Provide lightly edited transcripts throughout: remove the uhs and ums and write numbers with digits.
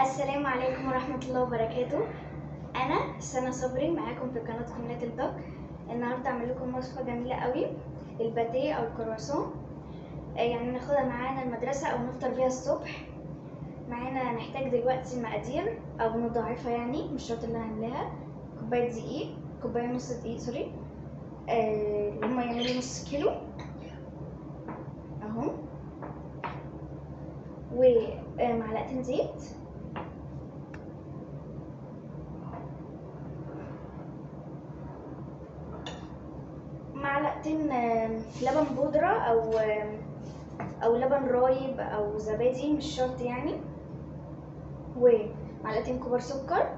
السلام عليكم ورحمة الله وبركاته. أنا سنة صبري معاكم في قناتكم نت الطبخ. النهاردة أعمل لكم وصفة جميلة قوي، الباتيه أو الكرواسون. يعني ناخدها معانا المدرسة أو نفطر بيها الصبح. معانا نحتاج دلوقتي المقادير أو نضاعفها، يعني مش شرط اللي هنعملها. كوباية دقيق، كوباية نص دقيق سوري، اللي هما يعملوا نص كيلو أهو، ومعلقتين زيت، معلقتين لبن بودرة أو لبن رايب أو زبادي، مش شرط يعني، ومعلقتين كبار سكر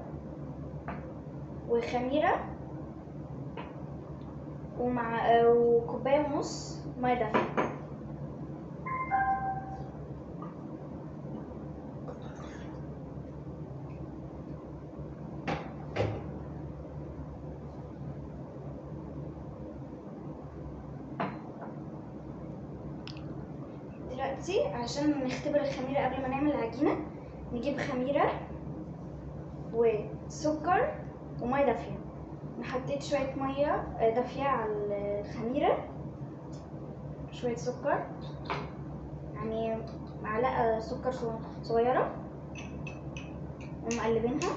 وخميرة وكوباية ونص مية دافية. دلوقتي عشان نختبر الخميرة قبل ما نعمل العجينة، نجيب خميرة وسكر ومية دافية. حطيت شوية مية دافية على الخميرة، شوية سكر، يعني معلقة سكر صغيرة، ومقلبينها.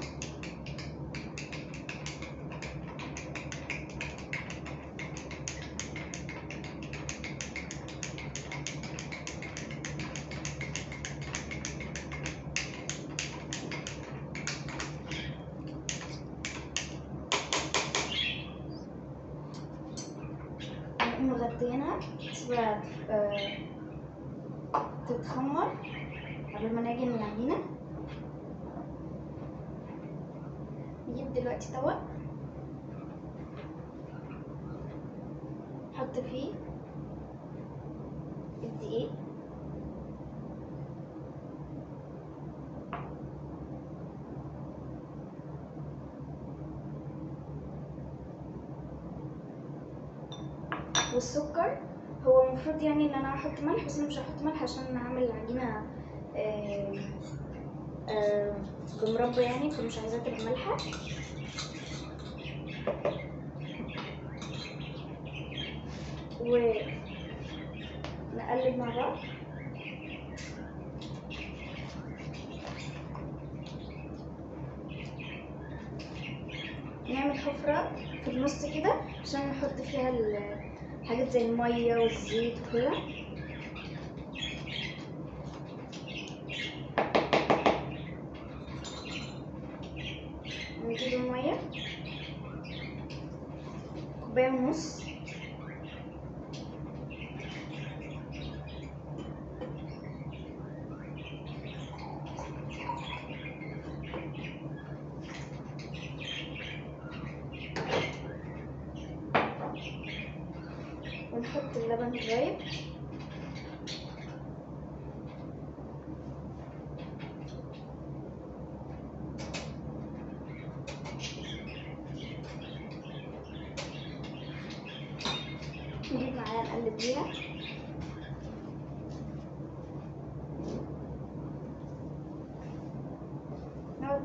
مغطيينها تسيبها تتخمر قبل ما نعجن العجينة. نجيب دلوقتي طبق، نحط فيه الدقيق، والسكر. هو المفروض يعني ان انا احط ملح، بس انا مش هحط ملح عشان اعمل العجينه بمربى يعني، فمش عايزاها تبقى مالحه. ونقلب مع بعض. نعمل حفره في النص كده عشان نحط فيها حاجات زي الميه والزيت وكده. نجيب الميه كوبايه ونص، ونحط اللبن الرايب، نجيب معلقه نقلب بيها.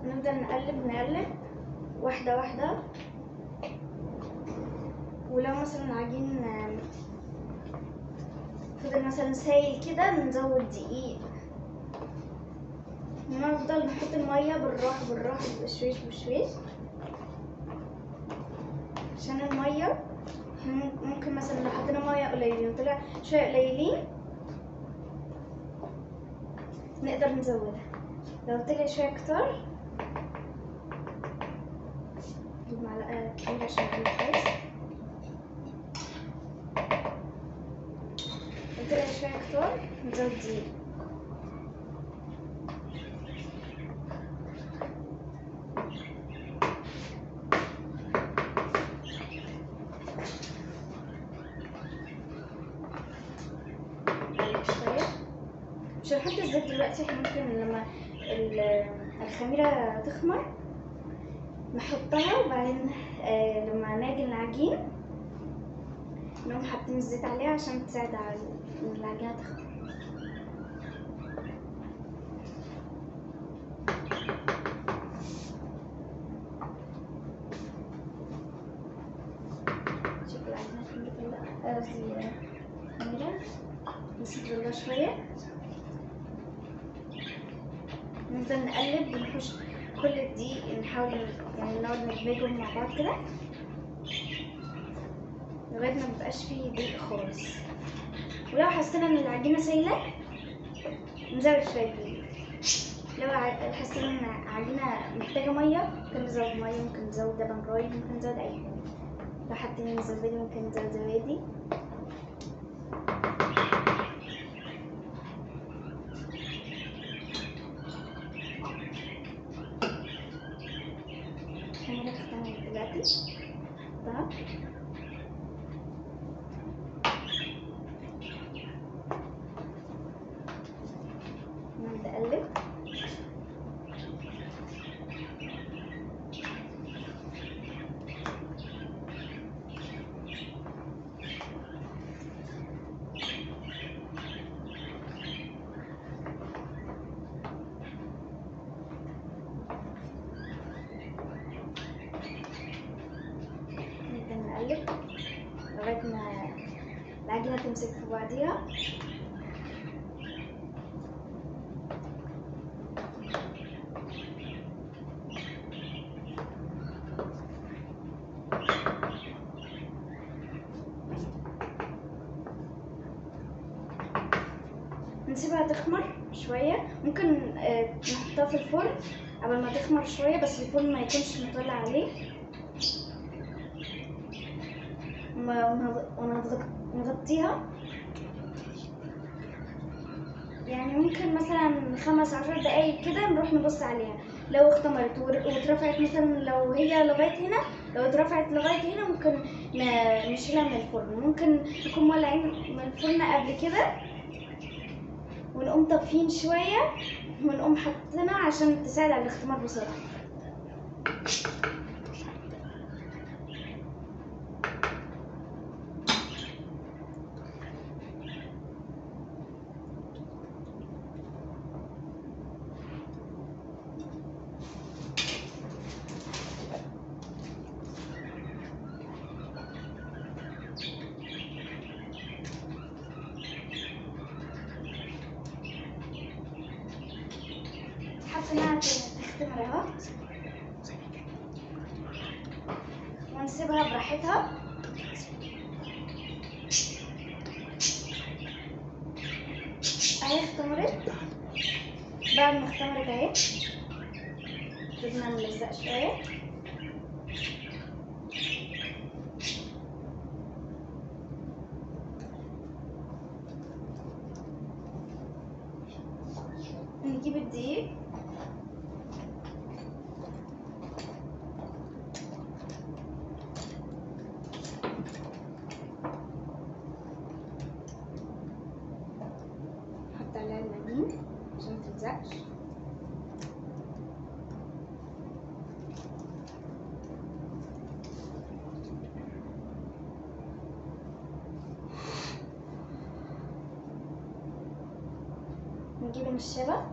نفضل نقلب واحده واحده، ولو مثلا العجين فضل مثلا سايل كده نزود دقيق. نفضل نحط المية بالراحة بالراحة، بشويش بشويش، عشان المية ممكن مثلا لو حطينا مية قليلين طلع شوية قليلين نقدر نزودها، لو طلع شوية كتار نجيب معلقة كبيرة عشان نعمل كويس. لو طلع شوية كتار نزود دقيق. مش هنحط الزيت دلوقتي، احنا ممكن لما الخميرة تخمر نحطها، وبعدين لما نعجن العجين نقوم حاطين الزيت عليها عشان تساعد على ان العجينة تخمر. شويه، نفضل نقلب ونحوش كل الدقيق، نحاول يعني نقعد ندمجهم مع بعض كده لغايه ما ميبقاش فيه دقيق خالص. ولو حسينا ان العجينه سايله نزود شويه دقيق. لو حسينا ان العجينه محتاجه ميه ممكن نزود ميه، ممكن نزود لبن رايب، ممكن نزود اي حاجه. لو حابين زبادي ممكن نزود زبادي. انا هختار دلوقتي ده نقلب. نقلب لغايه ما العجينه تمسك في بعضيها. نسيبها تخمر شويه، ممكن نحطها في الفرن قبل ما تخمر شويه، بس الفرن ما يكونش مطلع عليه، ونغطيها. يعني ممكن مثلا 15 دقايق كده نروح نبص عليها. لو اختمرت واترفعت مثلا، لو هي لغايه هنا، لو اترفعت لغايه هنا ممكن نشيلها من الفرن. ممكن نكون مولعين من الفرن قبل كده ونقوم طافيين شويه ونقوم حاطينها عشان تساعد على الاختمار بسرعه. حاسه انها تختمر اهو، ونسيبها براحتها. اهي اختمرت. بعد ما اختمرت اهي بدنا نلزق شويه. نجيب الدقيق نحط عليها المعجون عشان متلزقش. نجيب النشابة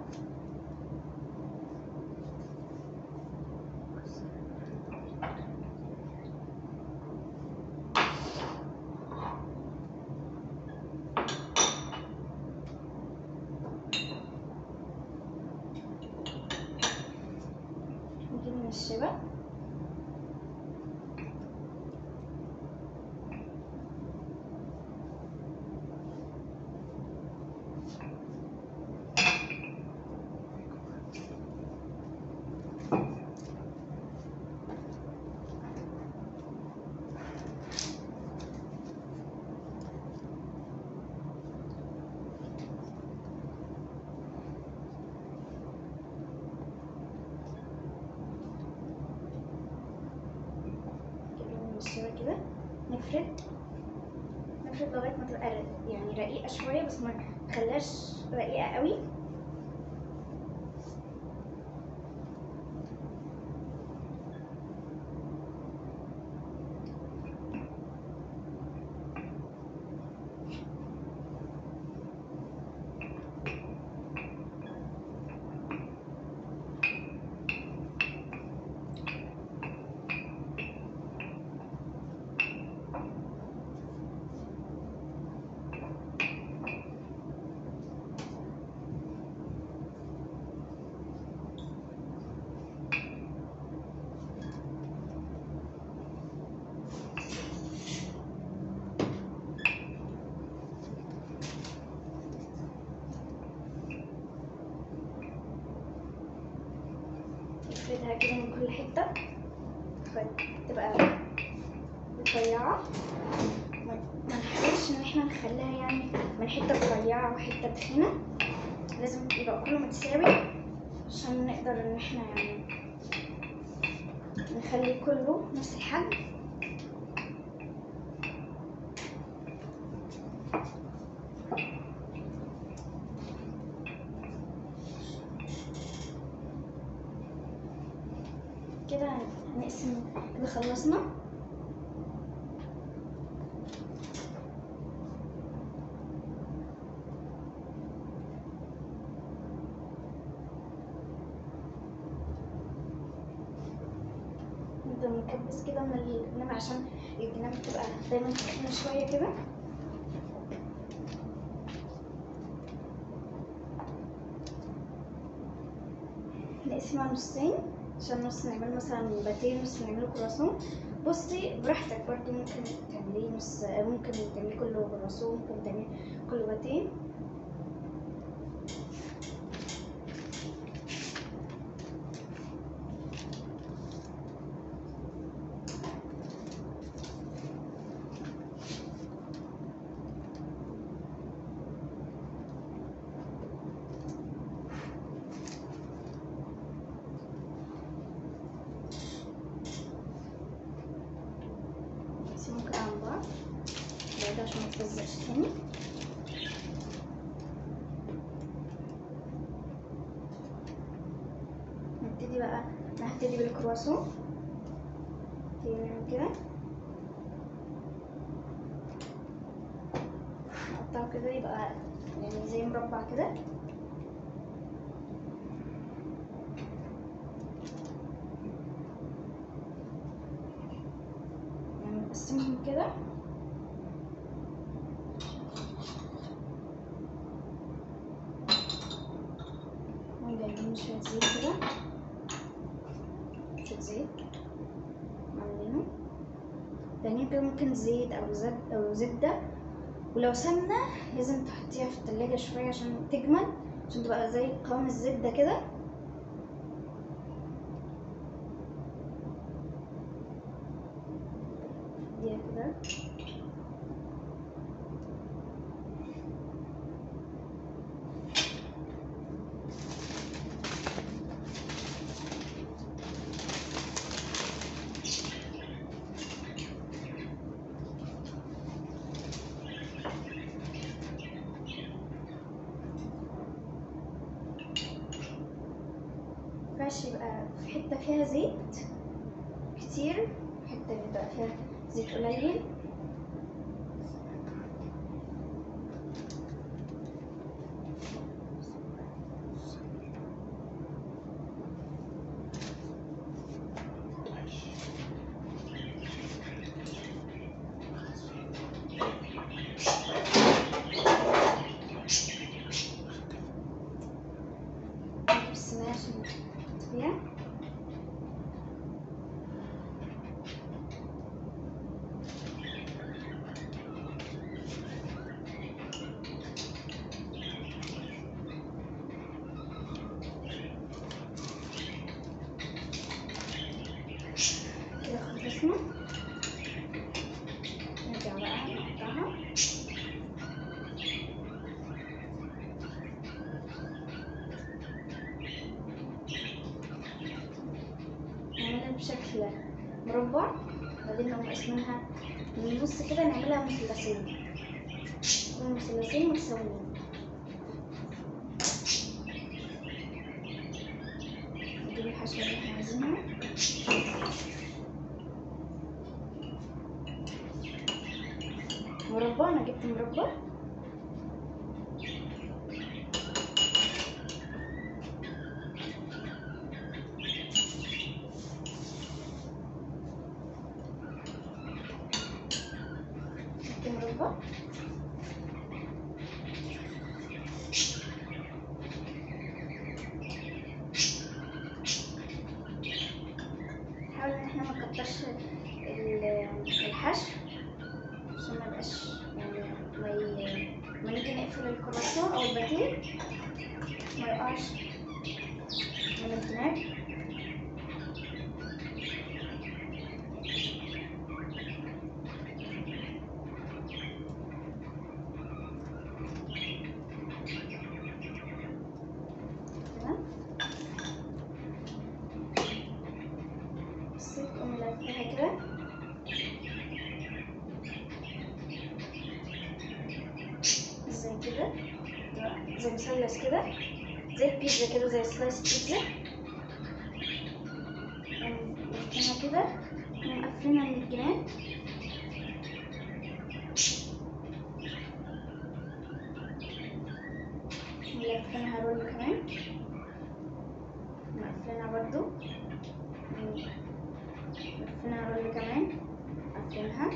الشبع. الشبع كده نفرد لغايه ما تبقى يعني رقيقه شويه، بس ما تخليهاش رقيقه قوي. نفردها كده من كل حتة فتبقى رفيعة. ما نحاولش ان احنا نخليها يعني من حتة رفيعة وحتة تخينة، لازم يبقى كله متساوي عشان نقدر ان احنا يعني نخلي كله نفس الحجم. كده هنقسم كده خلصنا. نبدأ نكبس كده من الجناب عشان الجناب بتبقى دايما تخينة شوية كده. نقسمها نصين عشان نص نعمله مثلا باتيه، نص نعمله كرواسون. بصي براحتك برضو، ممكن تعمليه نص، ممكن تعمليه كله كرواسون، ممكن تعمليه كله باتيه. ممكن على بعض بعد عشان متلزقش تاني. هبتدي بالكرواسون. نعمل كده، نقطعه كده يبقى يعني زي مربع كده. يعني نقسمهم كده وجايبين شوية زيت كده، شوية زيت عاملينه تاني كده، ممكن زيت أو زبدة. ولو سمنة لازم تحطيها في التلاجة شوية عشان تجمد، عشان تبقى زي قوام الزبدة كده. دي كده مينفعش يبقى في حتة فيها زيت كتير، حتة يبقى فيها زيت قليل. نجيب الصينية عشان نحط فيها. كده خلصنا، نرجع بقى نقطعها. نعملها بشكل مربع، بعدين نقوم قاسمينها من النص كده، نعملها مثلثين، يكونوا مثلثين متساويين. نجيب الحشوة اللي احنا عايزينها، مربع. انا جبت مربع. مربع نحاول ان احنا ما نكترش الحشو عشان ما يبقاش يعني ما نيجي نقفل الكرواسون او الباتيه ما يقعش من الجناب. مثلث كده زي البيتزا كده، زي سلايس بيتزا. ونقفلها كده ونقفلها من الجناب. ونلفنها رول كمان، نقفلها برضو، نقفلها رول كمان، نقفلها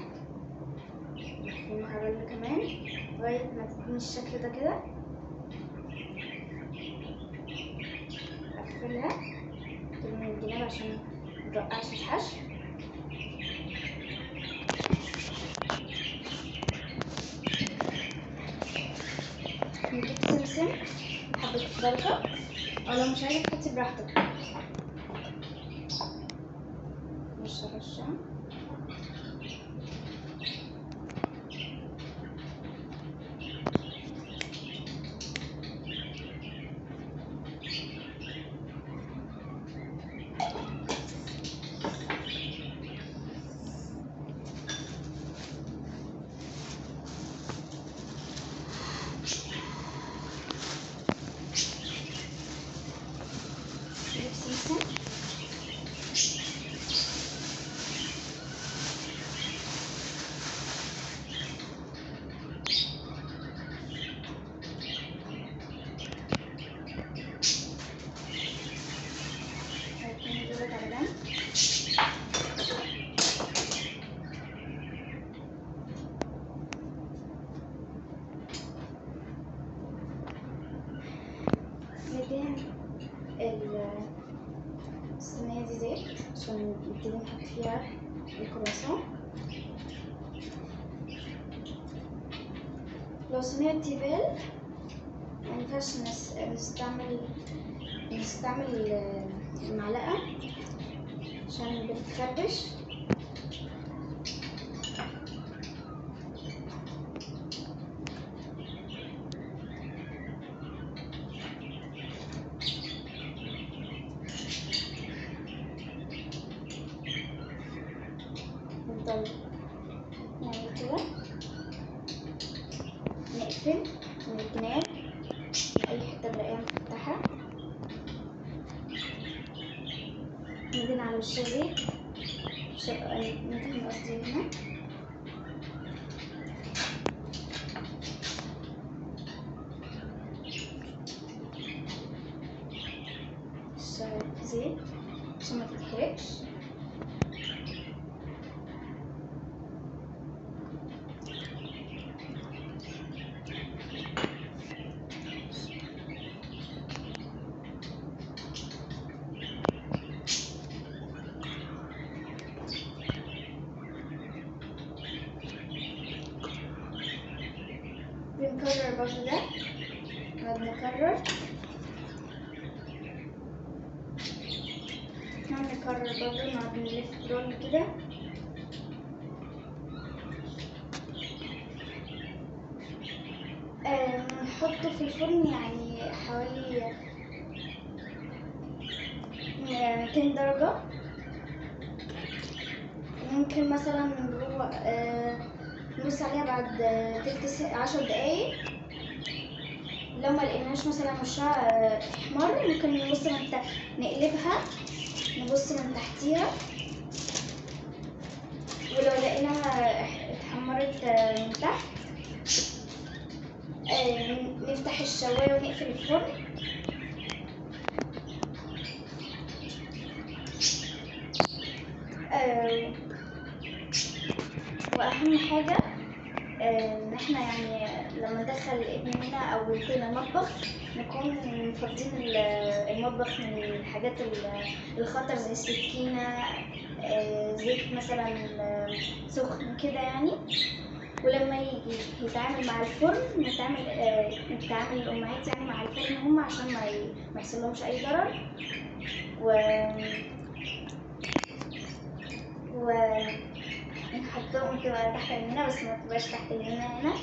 رول كمان لغاية ما تكون الشكل ده كده. نقفلها كده من الجناب عشان متوقعش الحشو. نجيب سمسم حبة زلطة، أو لو مش عايزة تحطي براحتك. رشة سمسم. دولت على جنب. ندهن الصينية دي زيت عشان نبتدي نحط فيها الكرواسون. لو صينية تيفال مينفعش نستعمل المعلقة عشان بتتخربش. نفضل نعمل كده، نقفل من الجناب أي حتة نلاقيها مفتحة، ندهن على وشها زيت، ندهن قصدي هنا. زيت عشان ما تتحرقش. بنكرر برضه ده، نقعد نكرر برضه، نقعد نلف رول كده. نحطه في الفرن يعني حوالي 200 درجة. ممكن مثلا نبص عليها بعد 10 دقايق. لو ما لقيناش مثلا وشها احمر ممكن نبص نقلبها، نبص من تحتيها، ولو لقيناها اتحمرت من تحت نفتح الشواية ونقفل الفرن. واهم حاجة ان احنا يعني لما ندخل ابننا او بنتنا المطبخ نكون فاضيين المطبخ من الحاجات الخطر زي السكينة، زيت مثلا سخن كده يعني. ولما يجي يتعامل مع الفرن نتعامل الامهات يعني مع الفرن هم عشان ما يحصلهمش اي ضرر. و نحطهم تبقى تحت عينينا بس ما تبقاش تحت عينينا هنا.